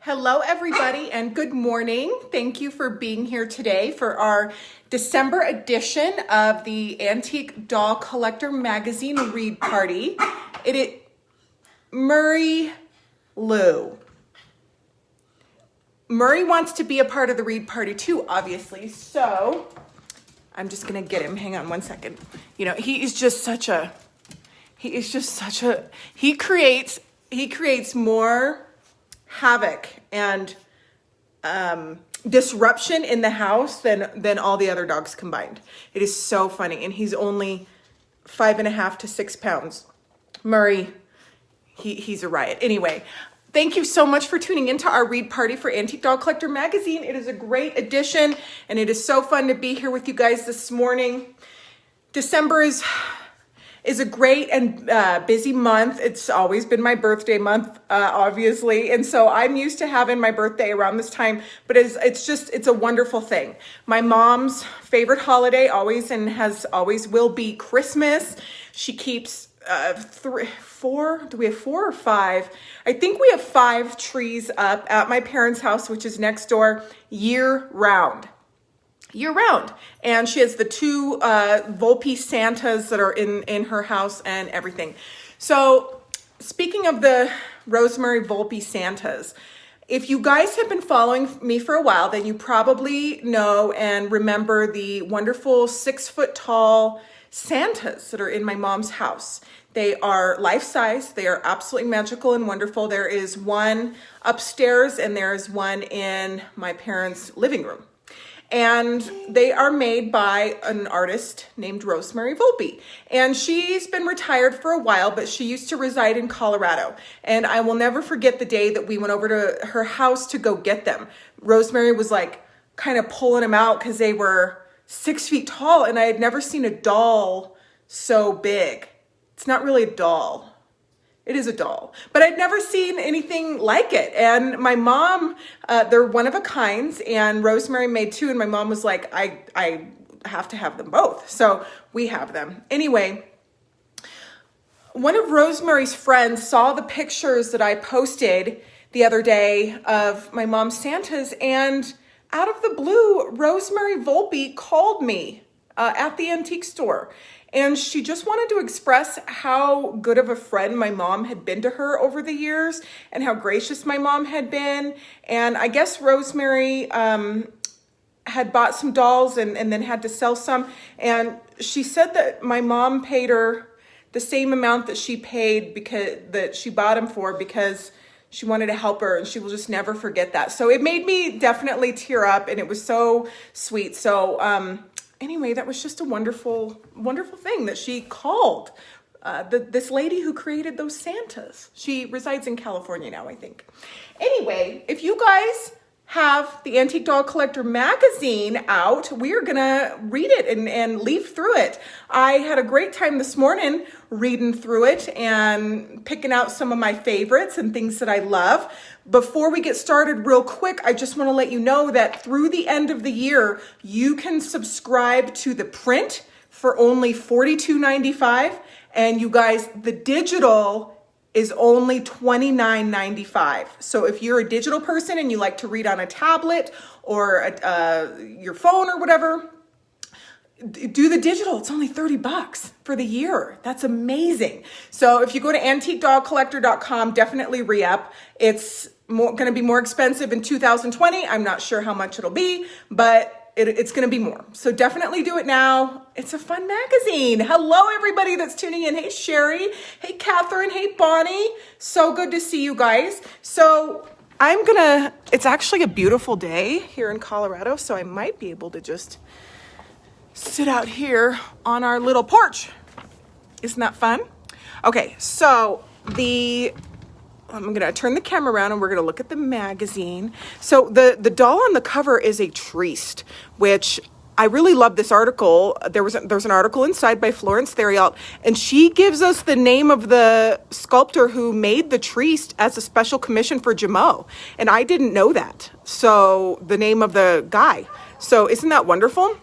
Hello, everybody, and good morning. Thank you for being here today for our December edition of the Antique Doll Collector Magazine Read Party. It is Murray Lou. Murray wants to be a part of the read party too, obviously, so I'm just gonna get him. Hang on one second. You know, he creates more havoc and disruption in the house than all the other dogs combined. It is so funny, and he's only 5.5 to 6 pounds. Murray, he's a riot. Anyway, thank you so much for tuning into our read party for Antique Doll Collector Magazine. It is a great edition, and it is so fun to be here with you guys this morning. December is a great and busy month. It's always been my birthday month, obviously. And so I'm used to having my birthday around this time, but it's a wonderful thing. My mom's favorite holiday always will be Christmas. She keeps four, do we have 4 or 5? I think we have 5 trees up at my parents' house, which is next door, year round. And she has the 2 Volpe Santas that are in her house and everything. So speaking of the Rosemary Volpe Santas, if you guys have been following me for a while, then you probably know and remember the wonderful 6-foot tall Santas that are in my mom's house. They are life-size. They are absolutely magical and wonderful. There is one upstairs and there is one in my parents' living room. And they are made by an artist named Rosemary Volpe. And she's been retired for a while, but she used to reside in Colorado. And I will never forget the day that we went over to her house to go get them. Rosemary was like kind of pulling them out because they were 6 feet tall, and I had never seen a doll so big. It's not really a doll. It is a doll, but I'd never seen anything like it. And my mom, they're one of a kind, and Rosemary made 2, and my mom was like, I have to have them both. So we have them. Anyway, one of Rosemary's friends saw the pictures that I posted the other day of my mom's Santas, and out of the blue, Rosemary Volpe called me at the antique store. And she just wanted to express how good of a friend my mom had been to her over the years and how gracious my mom had been. And I guess Rosemary had bought some dolls and then had to sell some. And she said that my mom paid her the same amount that she paid that she bought them for because she wanted to help her, and she will just never forget that. So it made me definitely tear up, and it was so sweet. So anyway, that was just a wonderful, wonderful thing that she called this lady who created those Santas. She resides in California now, I think. Anyway, if you guys have the Antique Doll Collector Magazine out, we're gonna read it and leaf through it. I had a great time this morning reading through it and picking out some of my favorites and things that I love. Before we get started real quick, I just want to let you know that through the end of the year, you can subscribe to the print for only $42.95. And you guys, the digital is only $29.95. So if you're a digital person and you like to read on a tablet or your phone or whatever, do the digital. It's only $30 for the year. That's amazing. So if you go to antiquedollcollector.com, definitely re-up. It's going to be more expensive in 2020. I'm not sure how much it'll be, but it's going to be more. So definitely do it now. It's a fun magazine. Hello, everybody that's tuning in. Hey, Sherry. Hey, Catherine. Hey, Bonnie. So good to see you guys. So it's actually a beautiful day here in Colorado, so I might be able to just sit out here on our little porch. Isn't that fun? Okay, so I'm going to turn the camera around and we're going to look at the magazine. So the doll on the cover is a Trieste, which I really love this article. There's an article inside by Florence Theriault, and she gives us the name of the sculptor who made the Trieste as a special commission for Jameau. And I didn't know that. So the name of the guy. So isn't that wonderful?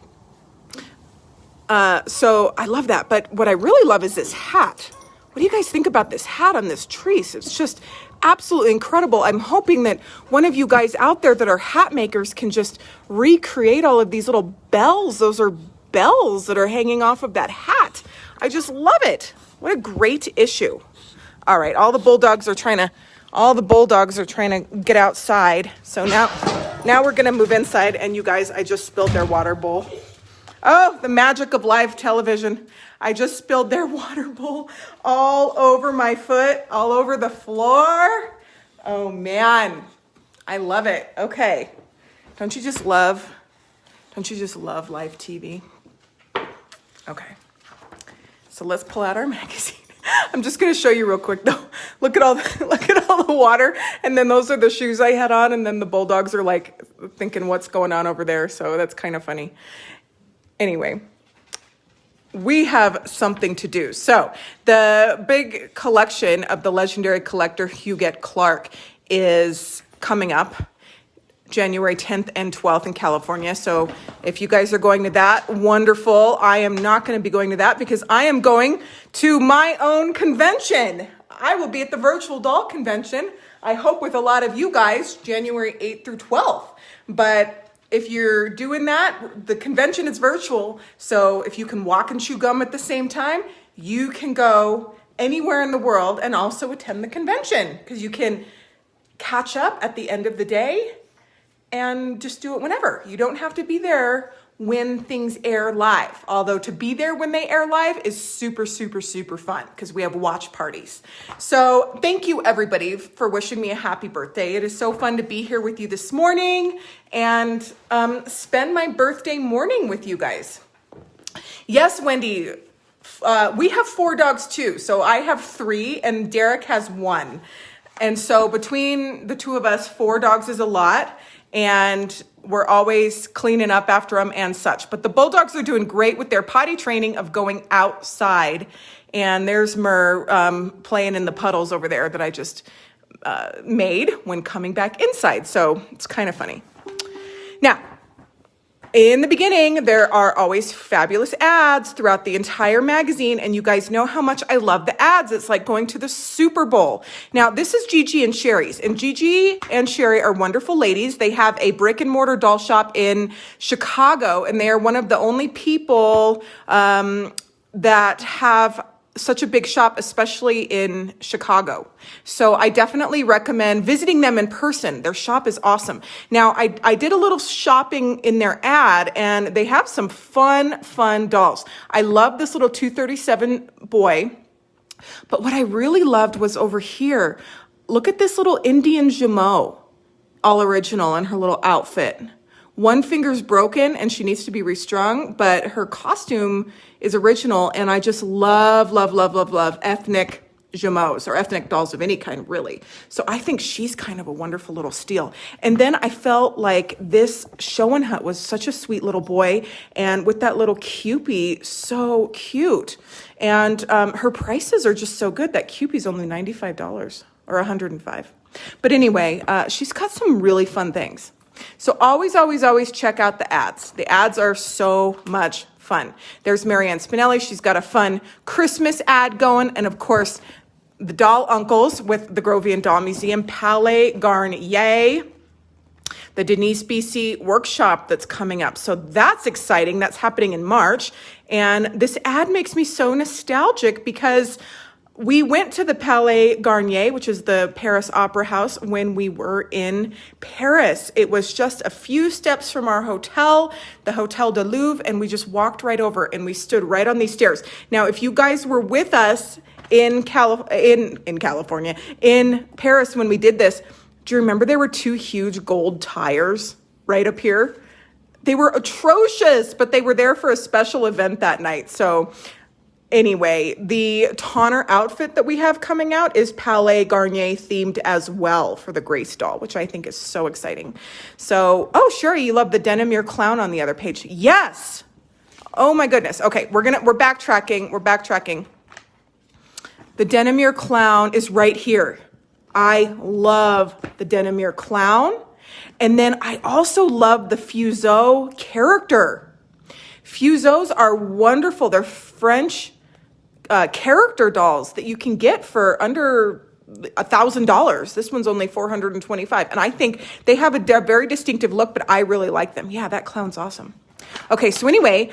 So I love that. But what I really love is this hat. What do you guys think about this hat on this Trieste? It's just absolutely incredible. I'm hoping that one of you guys out there that are hat makers can just recreate all of these little bells. Those are bells that are hanging off of that hat. I just love it. What a great issue. All right, all the bulldogs are trying to get outside. So now we're gonna move inside, and you guys, I just spilled their water bowl. Oh, the magic of live television. I just spilled their water bowl all over my foot, all over the floor. Oh man, I love it. Okay, don't you just love live TV? Okay, so let's pull out our magazine. I'm just gonna show you real quick though. Look at all the water, and then those are the shoes I had on, and then the bulldogs are like thinking what's going on over there. So that's kind of funny. Anyway, we have something to do. So the big collection of the legendary collector Huguette Clarke is coming up January 10th and 12th in California. So if you guys are going to that, wonderful. I am not going to be going to that because I am going to my own convention. I will be at the Virtual Doll Convention. I hope with a lot of you guys, January 8th through 12th. But if you're doing that, the convention is virtual. So if you can walk and chew gum at the same time, you can go anywhere in the world and also attend the convention because you can catch up at the end of the day and just do it whenever. You don't have to be there when things air live. Although to be there when they air live is super, super, super fun because we have watch parties. So thank you everybody for wishing me a happy birthday. It is so fun to be here with you this morning and spend my birthday morning with you guys. Yes, Wendy, we have 4 dogs too. So I have 3 and Derek has 1. And so between the 2 of us, 4 dogs is a lot. And we're always cleaning up after them and such. But the bulldogs are doing great with their potty training of going outside. And there's Mur playing in the puddles over there that I just made when coming back inside. So it's kind of funny. Now, in the beginning, there are always fabulous ads throughout the entire magazine, and you guys know how much I love the ads. It's like going to the Super Bowl. Now, this is Gigi and Sherry's, and Gigi and Sherry are wonderful ladies. They have a brick and mortar doll shop in Chicago, and they are one of the only people that have such a big shop, especially in Chicago. So I definitely recommend visiting them in person. Their shop is awesome. Now, I did a little shopping in their ad, and they have some fun dolls. I love this little 237 boy, but what I really loved was over here. Look at this little Indian Jameau, all original in her little outfit. One finger's broken and she needs to be restrung, but her costume is original. And I just love ethnic Jameaus or ethnic dolls of any kind, really. So I think she's kind of a wonderful little steal. And then I felt like this Show and Hut was such a sweet little boy. And with that little Cupie, so cute. And her prices are just so good. That Cupie's only $95 or $105. But anyway, she's got some really fun things. So always check out the ads. The ads are so much fun. There's Marianne Spinelli. She's got a fun Christmas ad going. And of course, the doll uncles with the Grovian Doll Museum, Palais Garnier, the Denise BC workshop that's coming up. So that's exciting. That's happening in March. And this ad makes me so nostalgic because we went to the Palais Garnier, which is the Paris Opera House, when we were in Paris. It was just a few steps from our hotel, the Hotel de Louvre, and we just walked right over and we stood right on these stairs. Now, if you guys were with us in California, in Paris when we did this, do you remember there were 2 huge gold tires right up here? They were atrocious, but they were there for a special event that night. So anyway, the Tonner outfit that we have coming out is Palais Garnier themed as well for the Grace doll, which I think is so exciting. So, oh, Sherry, you love the Denomere clown on the other page. Yes. Oh my goodness. Okay, we're backtracking. The Denomere clown is right here. I love the Denomere clown. And then I also love the Fuseau character. Fuseaus are wonderful. They're French character dolls that you can get for under $1,000. This one's only $425. And I think they have a very distinctive look, but I really like them. Yeah, that clown's awesome. Okay, so anyway,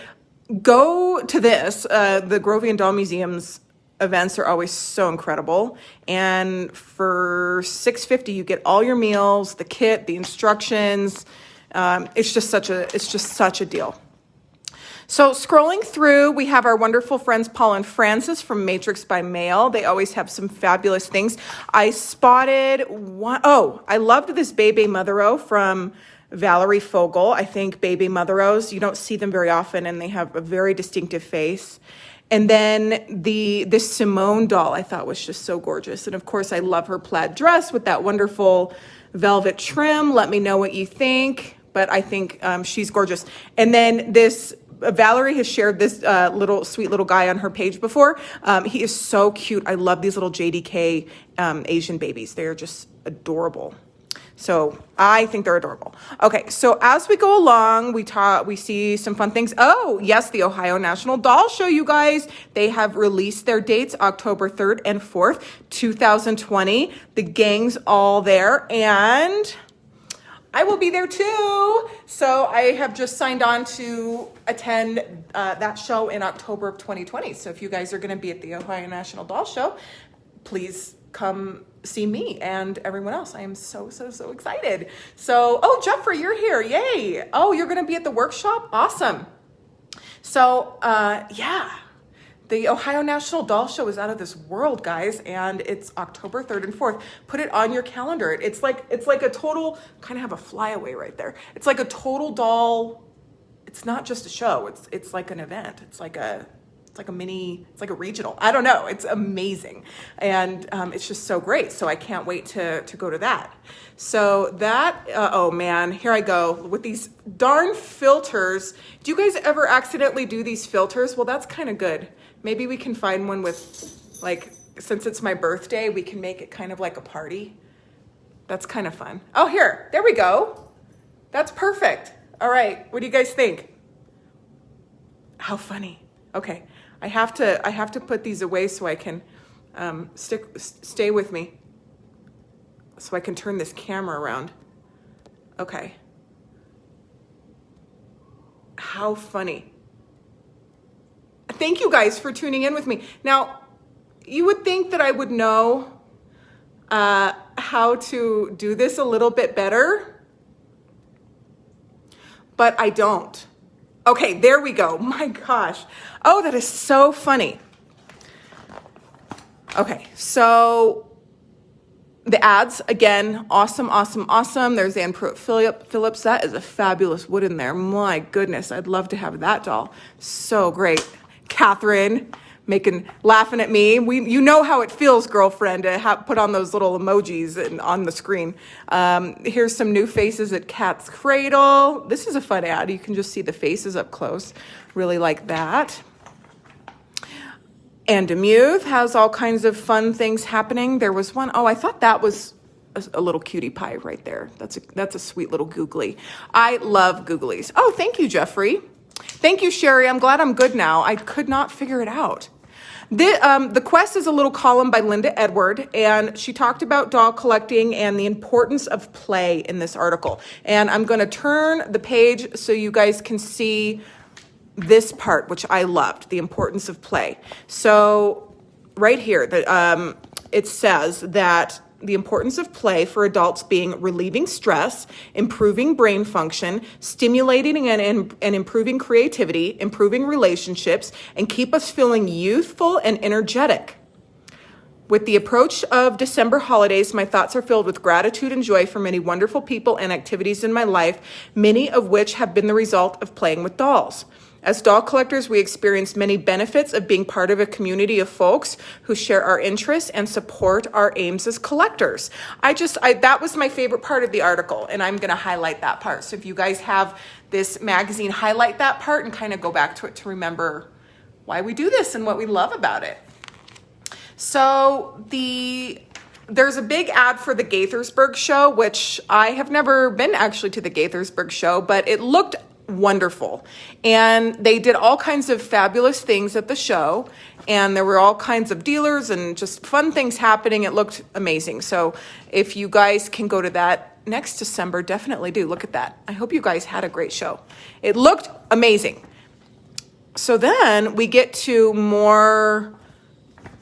go to this. The Grovian Doll Museum's events are always so incredible. And for $6.50, you get all your meals, the kit, the instructions. It's just such a deal. So scrolling through, we have our wonderful friends Paul and Francis from Matrix by Mail. They always have some fabulous things. I spotted one, I loved this Bebe Mothero from Valerie Fogel. I think Bebe Motheros, you don't see them very often, and they have a very distinctive face. And then this Simone doll I thought was just so gorgeous. And of course, I love her plaid dress with that wonderful velvet trim. Let me know what you think. But I think she's gorgeous. And then this Valerie has shared this sweet little guy on her page before. He is so cute. I love these little JDK Asian babies. They're just adorable. So I think they're adorable. Okay, so as we go along, we see some fun things. Oh, yes, the Ohio National Doll Show, you guys. They have released their dates, October 3rd and 4th, 2020. The gang's all there, and I will be there too. So I have just signed on to attend that show in October of 2020. So if you guys are going to be at the Ohio National Doll Show, please come see me and everyone else. I am so excited. So, oh, Jeffrey, you're here. Yay. Oh, you're going to be at the workshop? Awesome. So, yeah. The Ohio National Doll Show is out of this world, guys, and it's October 3rd and 4th. Put it on your calendar. It's like a total, kind of have a flyaway right there. It's like a total doll. It's not just a show. It's like an event. It's like a regional. I don't know. It's amazing. And it's just so great. So I can't wait to go to that. So that, oh man, here I go with these darn filters. Do you guys ever accidentally do these filters? Well, that's kind of good. Maybe we can find one with, like, since it's my birthday, we can make it kind of like a party. That's kind of fun. Oh, there we go. That's perfect. All right. What do you guys think? How funny. Okay. I have to put these away so I can stay with me. So I can turn this camera around. Okay. How funny. Thank you guys for tuning in with me. Now, you would think that I would know how to do this a little bit better, but I don't. Okay, there we go. My gosh. Oh, that is so funny. Okay, so the ads, again, awesome. There's Ann Pruitt-Phillips. That is a fabulous wood in there. My goodness, I'd love to have that doll. So great. Catherine laughing at me. You know how it feels, girlfriend, to put on those little emojis on the screen. Here's some new faces at Cat's Cradle. This is a fun ad. You can just see the faces up close. Really like that. And Demuth has all kinds of fun things happening. There was one, I thought that was a little cutie pie right there. That's a sweet little googly. I love googlies. Oh, thank you, Jeffrey. Thank you, Sherry. I'm glad I'm good now. I could not figure it out. The Quest is a little column by Linda Edward, and she talked about doll collecting and the importance of play in this article. And I'm going to turn the page so you guys can see this part, which I loved, the importance of play. So right here, it says that the importance of play for adults being relieving stress, improving brain function, stimulating and improving creativity, improving relationships, and keep us feeling youthful and energetic. With the approach of December holidays, my thoughts are filled with gratitude and joy for many wonderful people and activities in my life, many of which have been the result of playing with dolls. As doll collectors, we experience many benefits of being part of a community of folks who share our interests and support our aims as collectors. That was my favorite part of the article, and I'm going to highlight that part. So if you guys have this magazine, highlight that part and kind of go back to it to remember why we do this and what we love about it. So there's a big ad for the Gaithersburg show, which I have never been actually to the Gaithersburg show, but it looked wonderful. And they did all kinds of fabulous things at the show, and there were all kinds of dealers and just fun things happening. It looked amazing. So if you guys can go to that next December, definitely do. Look at that. I hope you guys had a great show. It looked amazing. So then we get to more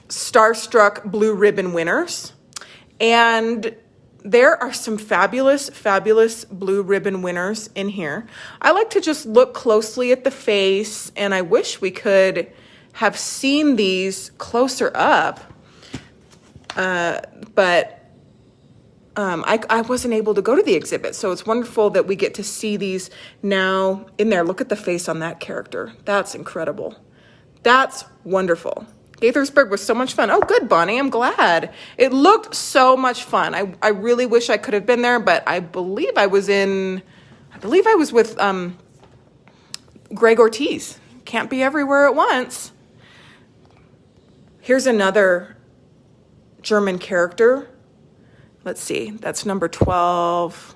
Starstruck blue ribbon winners, and there are some fabulous, fabulous blue ribbon winners in here. I like to just look closely at the face, and I wish we could have seen these closer up, but I wasn't able to go to the exhibit, so it's wonderful that we get to see these now in there. Look at the face on that character. That's incredible. That's wonderful. Gaithersburg was so much fun. Oh, good, Bonnie. I'm glad. It looked so much fun. I really wish I could have been there, but I believe I was with Greg Ortiz. Can't be everywhere at once. Here's another German character. Let's see. That's number 12.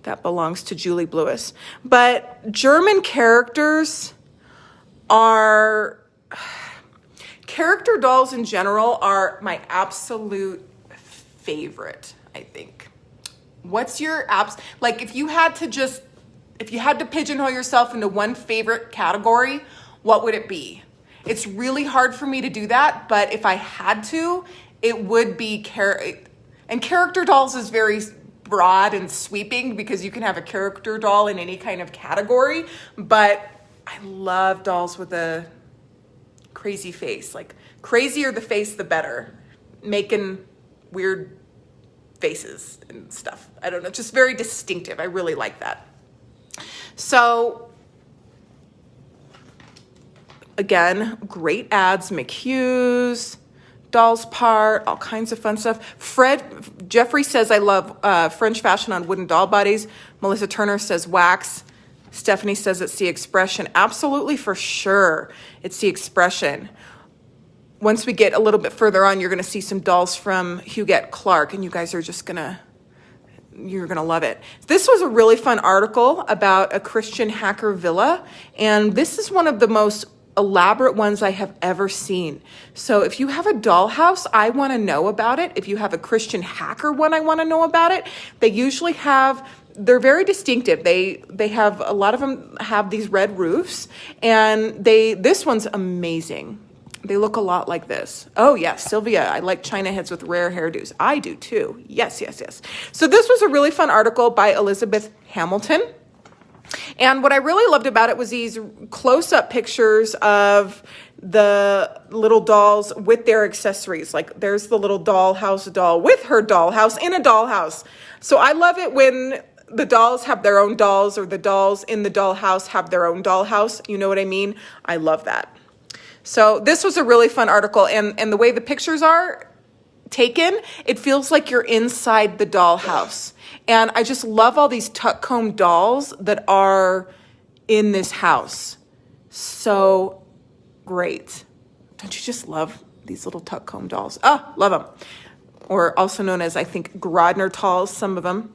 That belongs to Julie Blewis. But German characters are... Character dolls in general are my absolute favorite, I think. What's your like if you had to pigeonhole yourself into one favorite category, what would it be? It's really hard for me to do that, but if I had to, it would be and character dolls is very broad and sweeping because you can have a character doll in any kind of category, but I love dolls with a crazy face. Like, crazier the face, the better. Making weird faces and stuff. I don't know, just very distinctive. I really like that. So, again, great ads. McHugh's, Dolls Part, all kinds of fun stuff. Jeffrey says, I love French fashion on wooden doll bodies. Melissa Turner says wax. Stephanie says it's the expression. Absolutely, for sure. It's the expression. Once we get a little bit further on, you're going to see some dolls from Huguette Clarke, and you guys are just you're going to love it. This was a really fun article about a Christian hacker villa, and this is one of the most elaborate ones I have ever seen. So if you have a dollhouse, I want to know about it. If you have a Christian hacker one, I want to know about it. They usually they're very distinctive. They have, a lot of them have these red roofs, and this one's amazing. They look a lot like this. Oh yes, Sylvia, I like China heads with rare hairdos. I do too. Yes, yes, yes. So this was a really fun article by Elizabeth Hamilton. And what I really loved about it was these close-up pictures of the little dolls with their accessories. Like, there's the little dollhouse doll with her dollhouse in a dollhouse. So I love it when the dolls have their own dolls, or the dolls in the dollhouse have their own dollhouse. You know what I mean? I love that. So this was a really fun article, and the way the pictures are taken, it feels like you're inside the dollhouse. And I just love all these tuck comb dolls that are in this house. So great. Don't you just love these little tuck comb dolls? Oh, love them. Or also known as, I think, Grodner dolls, some of them.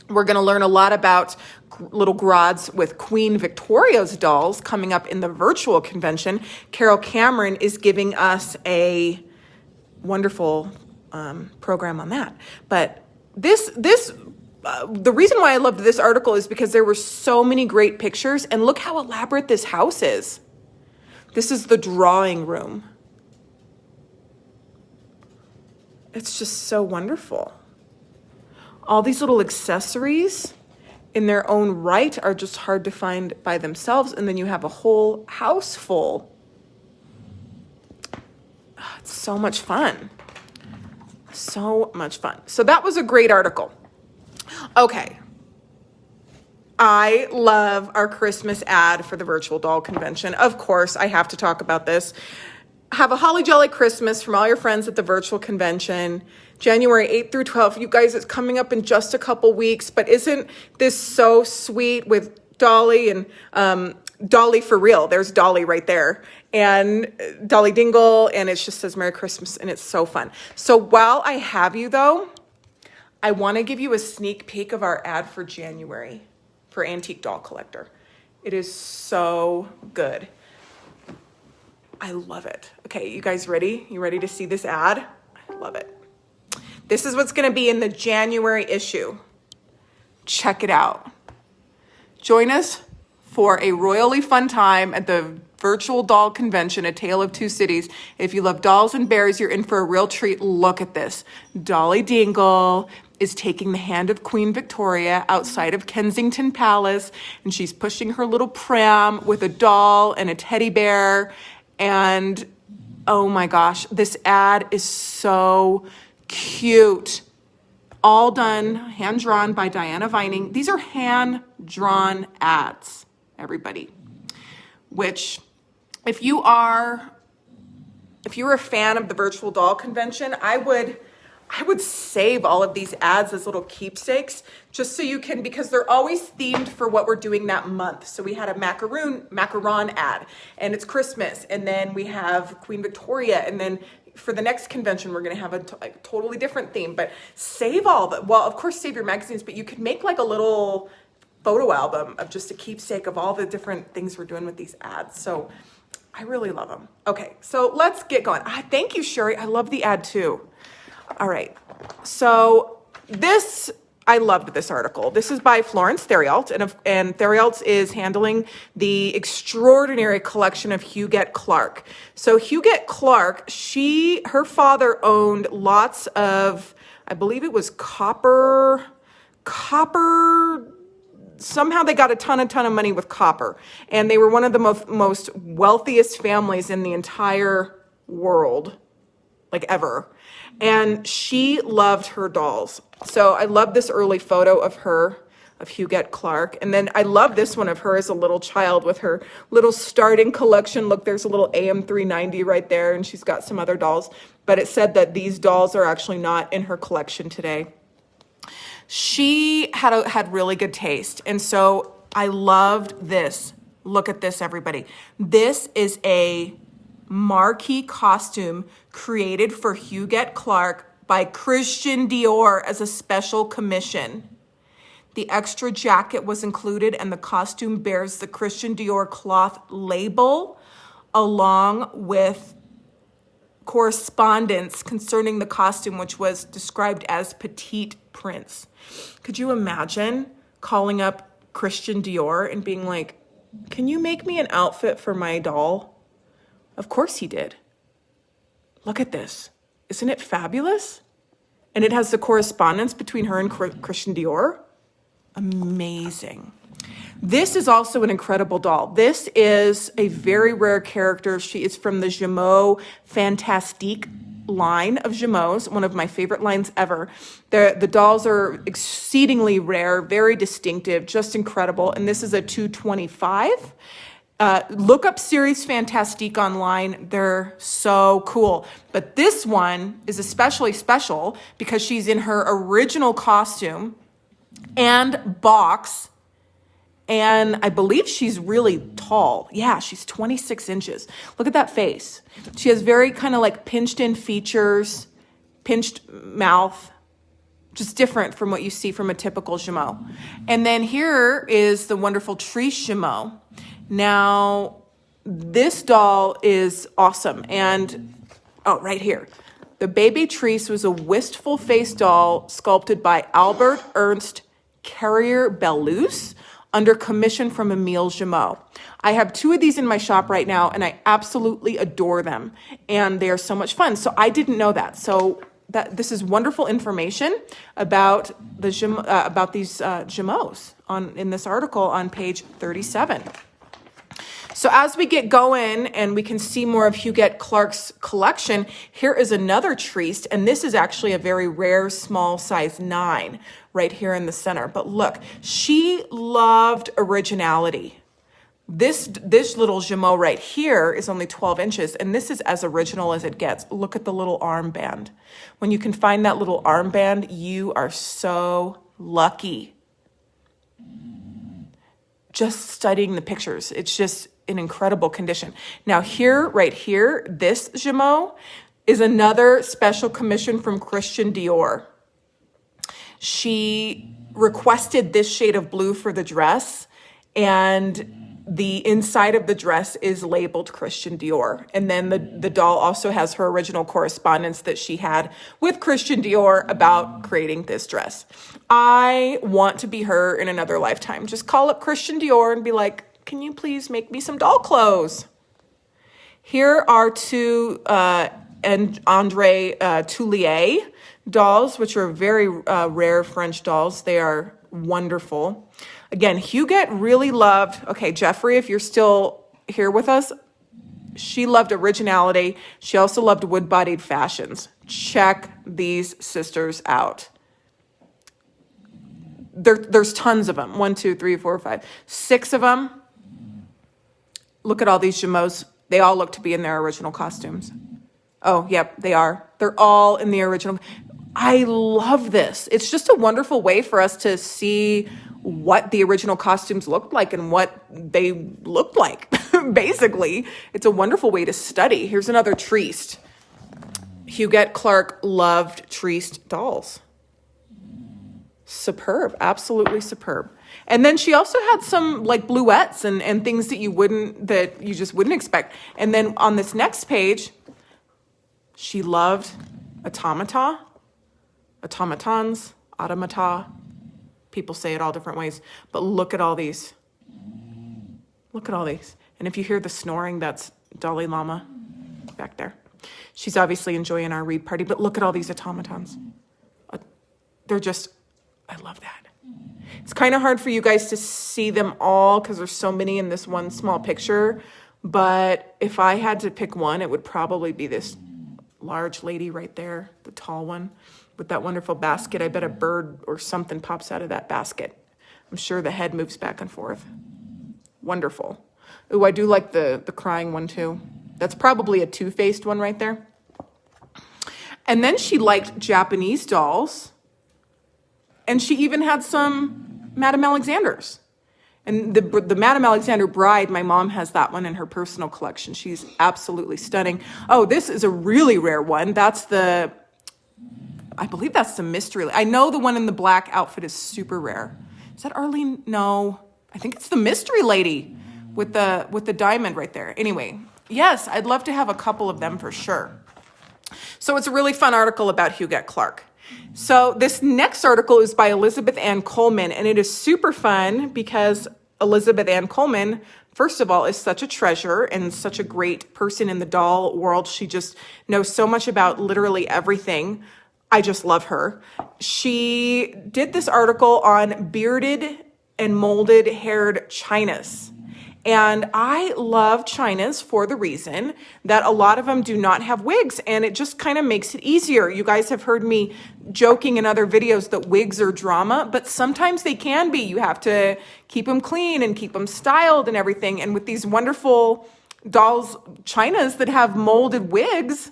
We're going to learn a lot about little Grods with Queen Victoria's dolls coming up in the virtual convention. Carol Cameron is giving us a wonderful program on that. But the reason why I loved this article is because there were so many great pictures, and look how elaborate this house is. This is the drawing room. It's just so wonderful. All these little accessories in their own right are just hard to find by themselves, and then you have a whole house full. It's so much fun. So much fun. So that was a great article. Okay. I love our Christmas ad for the virtual doll convention. Of course, I have to talk about this. Have a holly jolly Christmas from all your friends at the virtual convention, January 8th through 12th. You guys, it's coming up in just a couple weeks, but isn't this so sweet with Dolly and Dolly for real? There's Dolly right there, and Dolly Dingle, and it just says Merry Christmas, and it's so fun. So while I have you, though, I want to give you a sneak peek of our ad for January for Antique Doll Collector. It is so good. I love it. Okay, you guys ready? You ready to see this ad? I love it. This is what's gonna be in the January issue. Check it out. Join us for a royally fun time at the virtual doll convention, A Tale of Two Cities. If you love dolls and bears, you're in for a real treat. Look at this. Dolly Dingle is taking the hand of Queen Victoria outside of Kensington Palace, and she's pushing her little pram with a doll and a teddy bear. And oh my gosh, this ad is so cute. All done, hand-drawn by Diana Vining. These are hand-drawn ads, everybody. Which, if you're a fan of the virtual doll convention, I would save all of these ads as little keepsakes, just so you can, because they're always themed for what we're doing that month. So we had a macaron ad, and it's Christmas, and then we have Queen Victoria, and then for the next convention, we're going to have a totally different theme. But save all the, well, of course, save your magazines, but you could make like a little photo album of just a keepsake of all the different things we're doing with these ads. So I really love them. Okay, so let's get going. Thank you, Sherry. I love the ad too. All right, so I loved this article. This is by Florence Theriault, and Theriault is handling the extraordinary collection of Huguette Clarke. So Huguette Clarke, her father owned lots of, I believe it was copper, somehow they got a ton of money with copper. And they were one of the most wealthiest families in the entire world, like ever. And she loved her dolls. So I love this early photo of her, of Huguette Clarke. And then I love this one of her as a little child with her little starting collection. Look, there's a little AM390 right there, and she's got some other dolls. But it said that these dolls are actually not in her collection today. She had really good taste. And so I loved this. Look at this, everybody. This is a marquee costume created for Huguette Clarke by Christian Dior as a special commission. The extra jacket was included, and the costume bears the Christian Dior cloth label along with correspondence concerning the costume, which was described as petite prince. Could you imagine calling up Christian Dior and being like, can you make me an outfit for my doll? Of course he did. Look at this. Isn't it fabulous? And it has the correspondence between her and Christian Dior. Amazing. This is also an incredible doll. This is a very rare character. She is from the Jumeaux Fantastique line of Jumeaux, one of my favorite lines ever. The dolls are exceedingly rare, very distinctive, just incredible. And this is a 225. Look up Series Fantastique online. They're so cool. But this one is especially special because she's in her original costume and box. And I believe she's really tall. Yeah, she's 26 inches. Look at that face. She has very kind of like pinched in features, pinched mouth, just different from what you see from a typical Jumeaux. And then here is the wonderful Triche Jumeaux. Now, this doll is awesome. And, right here. The baby Triche was a wistful face doll sculpted by Albert Ernst Carrier-Belleuse under commission from Emile Jumeaux. I have 2 of these in my shop right now, and I absolutely adore them. And they are so much fun. So I didn't know that. So this is wonderful information about these Jumeaux in this article on page 37. So as we get going and we can see more of Huguette Clarke's collection, here is another Trieste, and this is actually a very rare small size 9 right here in the center. But look, she loved originality. This little Jumeaux right here is only 12 inches, and this is as original as it gets. Look at the little armband. When you can find that little armband, you are so lucky. Just studying the pictures, it's just in incredible condition. Now right here, this Jumeaux is another special commission from Christian Dior. She requested this shade of blue for the dress, and the inside of the dress is labeled Christian Dior. And then the doll also has her original correspondence that she had with Christian Dior about creating this dress. I want to be her in another lifetime. Just call up Christian Dior and be like, can you please make me some doll clothes? Here are two and Andre Toulier dolls, which are very rare French dolls. They are wonderful. Again, Huguette really loved, okay, Jeffrey, if you're still here with us, she loved originality. She also loved wood-bodied fashions. Check these sisters out. There's tons of them. 1, 2, 3, 4, 5, 6 of them. Look at all these jumeaux. They all look to be in their original costumes. Oh, yep, they are. They're all in the original. I love this. It's just a wonderful way for us to see what the original costumes looked like and what they looked like. Basically, it's a wonderful way to study. Here's another Trieste. Huguette Clarke loved Trieste dolls. Superb, absolutely superb. And then she also had some like bluettes and things that you just wouldn't expect. And then on this next page, she loved automatons, automata. People say it all different ways, but look at all these. Look at all these. And if you hear the snoring, that's Dalai Lama back there. She's obviously enjoying our read party, but look at all these automatons. They're just, I love that. It's kind of hard for you guys to see them all because there's so many in this one small picture. But if I had to pick one, it would probably be this large lady right there, the tall one with that wonderful basket. I bet a bird or something pops out of that basket. I'm sure the head moves back and forth. Wonderful. Ooh, I do like the crying one too. That's probably a two-faced one right there. And then she liked Japanese dolls. And she even had some Madame Alexanders. And the Madame Alexander bride, my mom has that one in her personal collection. She's absolutely stunning. Oh, this is a really rare one. I believe that's the mystery. I know the one in the black outfit is super rare. Is that Arlene? No, I think it's the mystery lady with the diamond right there. Anyway, yes, I'd love to have a couple of them for sure. So it's a really fun article about Huguette Clarke. So this next article is by Elizabeth Ann Coleman, and it is super fun because Elizabeth Ann Coleman, first of all, is such a treasure and such a great person in the doll world. She just knows so much about literally everything. I just love her. She did this article on bearded and molded haired chinas. And I love chinas for the reason that a lot of them do not have wigs, and it just kind of makes it easier. You guys have heard me joking in other videos that wigs are drama, but sometimes they can be. You have to keep them clean and keep them styled and everything. And with these wonderful dolls, chinas that have molded wigs,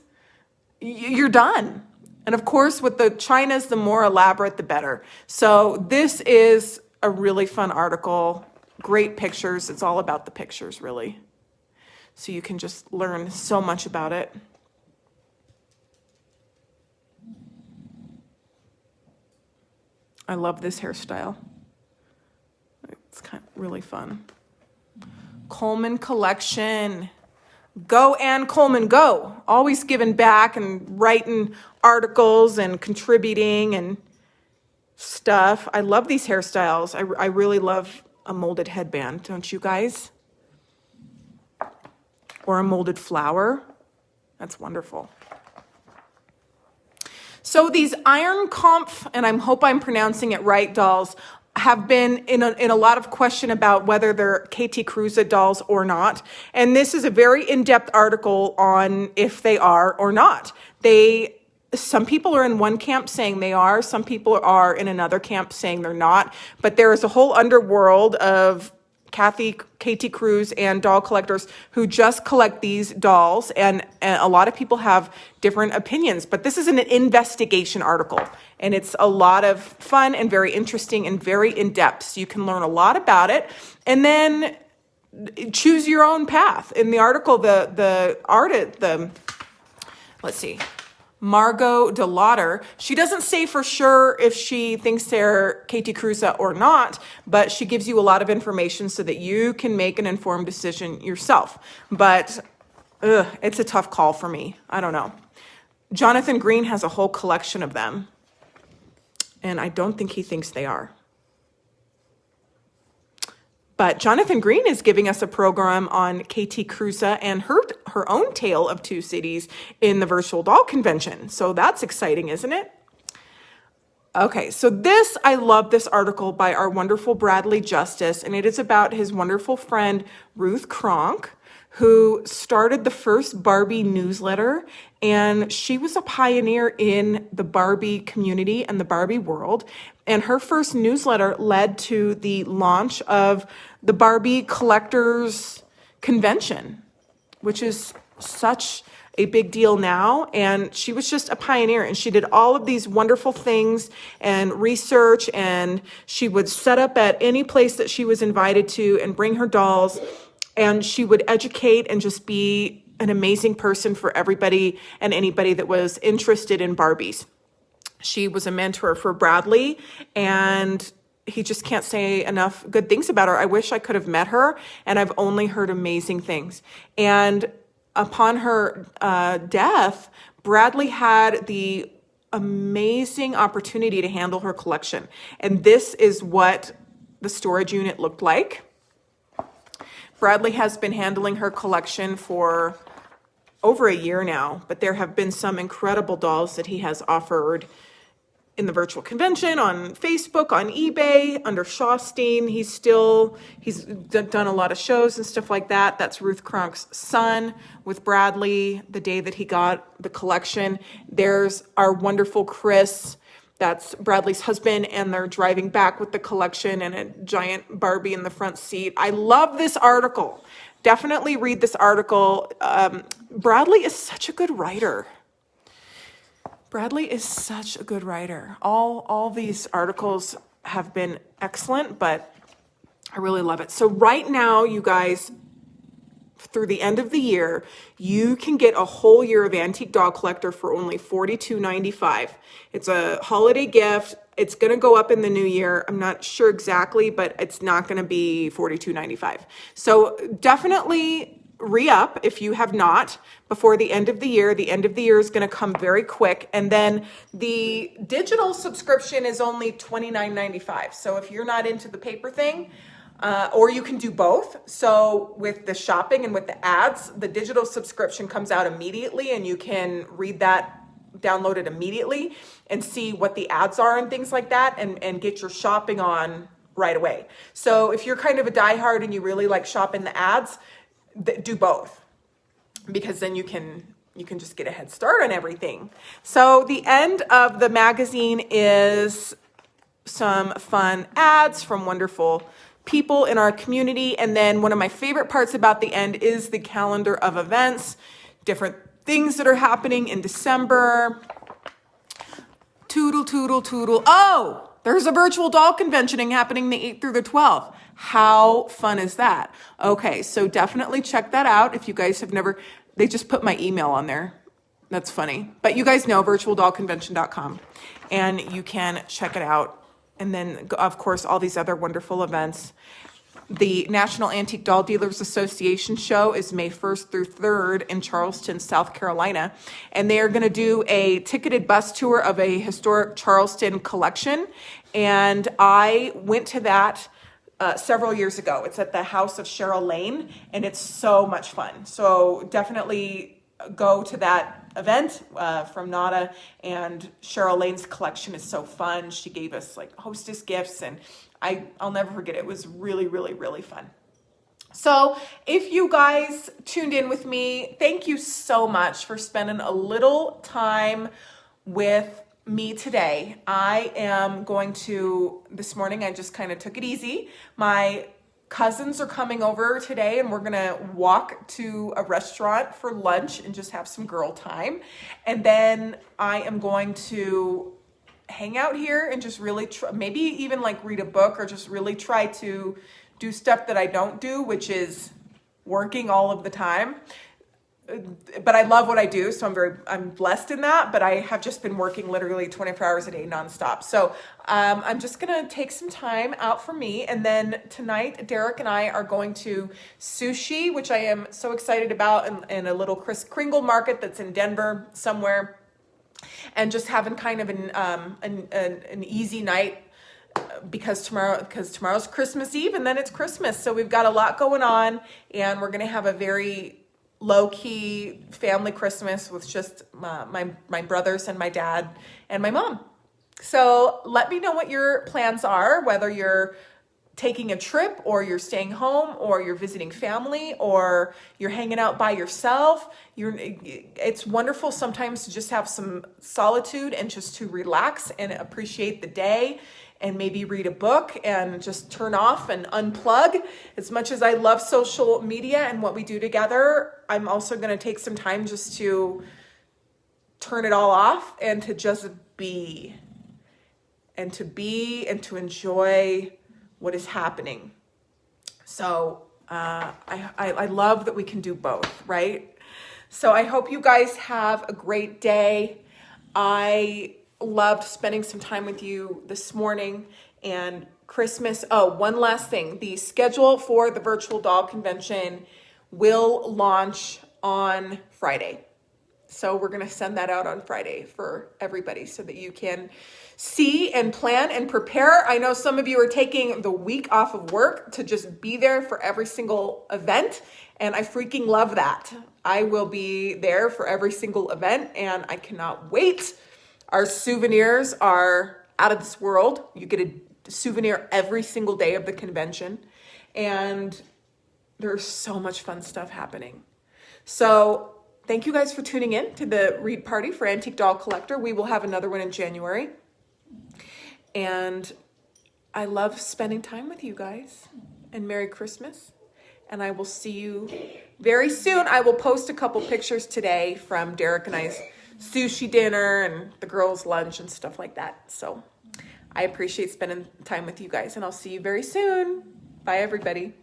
you're done. And of course, with the chinas, the more elaborate, the better. So this is a really fun article. Great pictures. It's all about the pictures, really. So you can just learn so much about it. I love this hairstyle. It's kind of really fun. Coleman collection. Go, Ann Coleman, go. Always giving back and writing articles and contributing and stuff. I love these hairstyles. I really love a molded headband, don't you guys? Or a molded flower. That's wonderful. So these Iron Kampf, and I hope I'm pronouncing it right, dolls, have been in a lot of question about whether they're KT Cruza dolls or not. And this is a very in-depth article on if they are or not. Some people are in one camp saying they are. Some people are in another camp saying they're not. But there is a whole underworld of KT Cruz and doll collectors who just collect these dolls. And a lot of people have different opinions. But this is an investigation article. And it's a lot of fun and very interesting and very in-depth. So you can learn a lot about it. And then choose your own path. In the article, let's see. Margot DeLauder. She doesn't say for sure if she thinks they're Katie Cruza or not, but she gives you a lot of information so that you can make an informed decision yourself. But it's a tough call for me. I don't know. Jonathan Green has a whole collection of them, and I don't think he thinks they are. But Jonathan Green is giving us a program on Katie Cruza and her own tale of two cities in the virtual doll convention. So that's exciting, isn't it? Okay, so I love this article by our wonderful Bradley Justice, and it is about his wonderful friend Ruth Clarke, who started the first Barbie newsletter, and she was a pioneer in the Barbie community and the Barbie world. And her first newsletter led to the launch of the Barbie Collectors Convention, which is such a big deal now. And she was just a pioneer, and she did all of these wonderful things and research, and she would set up at any place that she was invited to and bring her dolls, and she would educate and just be an amazing person for everybody and anybody that was interested in Barbies. She was a mentor for Bradley, and he just can't say enough good things about her. I wish I could have met her, and I've only heard amazing things. And upon her death, Bradley had the amazing opportunity to handle her collection. And this is what the storage unit looked like. Bradley has been handling her collection for over a year now, but there have been some incredible dolls that he has offered in the virtual convention, on Facebook, on eBay, under Shawstein. He's done a lot of shows and stuff like that. That's Ruth Clarke's son with Bradley, the day that he got the collection. There's our wonderful Chris, that's Bradley's husband, and they're driving back with the collection and a giant Barbie in the front seat. I love this article. Definitely read this article. Bradley is such a good writer. Bradley is such a good writer. All these articles have been excellent, but I really love it. So right now, you guys, through the end of the year, you can get a whole year of Antique Doll Collector for only $42.95. It's a holiday gift. It's going to go up in the new year. I'm not sure exactly, but it's not going to be $42.95. So definitely re-up if you have not before the end of the year. The end of the year is going to come very quick. And then the digital subscription is only $29.95. So if you're not into the paper thing, or you can do both. So with the shopping and with the ads, the digital subscription comes out immediately, and you can read that, download it immediately, and see what the ads are and things like that, and get your shopping on right away. So if you're kind of a diehard and you really like shopping the ads, do both, because then you can just get a head start on everything. So the end of the magazine is some fun ads from wonderful people in our community. And then one of my favorite parts about the end is the calendar of events, different things that are happening in December. Toodle, toodle, toodle. Oh, there's a virtual doll convention happening the 8th through the 12th. How fun is that? Okay, so definitely check that out. If you guys have never, they just put my email on there. That's funny. But you guys know virtualdollconvention.com, and you can check it out. And then, of course, all these other wonderful events. The National Antique Doll Dealers Association show is May 1st through 3rd in Charleston, South Carolina. And they are going to do a ticketed bus tour of a historic Charleston collection. And I went to that several years ago. It's at the House of Cheryl Lane, and it's so much fun. So definitely go to that event from Nada, and Cheryl Lane's collection is so fun. She gave us like hostess gifts, and I'll never forget it. It was really, really, really fun. So if you guys tuned in with me, thank you so much for spending a little time with me today. I am going to, this morning I just kind of took it easy. My cousins are coming over today, and we're gonna walk to a restaurant for lunch and just have some girl time. And then I am going to hang out here and just really try, maybe even like read a book, or just really try to do stuff that I don't do, which is working all of the time. but I love what I do. So I'm blessed in that, but I have just been working literally 24 hours a day nonstop. So I'm just going to take some time out for me. And then tonight, Derek and I are going to sushi, which I am so excited about, in a little Kris Kringle market that's in Denver somewhere, and just having kind of an easy night because tomorrow's Christmas Eve and then it's Christmas. So we've got a lot going on, and we're going to have a very low-key family Christmas with just my brothers and my dad and my mom. So let me know what your plans are, whether you're taking a trip or you're staying home or you're visiting family or you're hanging out by yourself. It's wonderful sometimes to just have some solitude and just to relax and appreciate the day and maybe read a book and just turn off and unplug. As much as I love social media and what we do together, I'm also going to take some time just to turn it all off and to just be and to enjoy what is happening. So I love that we can do both, right? So I hope you guys have a great day. I loved spending some time with you this morning, and Christmas. Oh, one last thing. The schedule for the virtual doll convention will launch on Friday. So we're going to send that out on Friday for everybody so that you can see and plan and prepare. I know some of you are taking the week off of work to just be there for every single event, and I freaking love that. I will be there for every single event, and I cannot wait. Our souvenirs are out of this world. You get a souvenir every single day of the convention, and there's so much fun stuff happening. So thank you guys for tuning in to the read party for Antique Doll Collector. We will have another one in January. And I love spending time with you guys. And Merry Christmas. And I will see you very soon. I will post a couple pictures today from Derek and I's sushi dinner and the girls' lunch and stuff like that. So I appreciate spending time with you guys. And I'll see you very soon. Bye, everybody.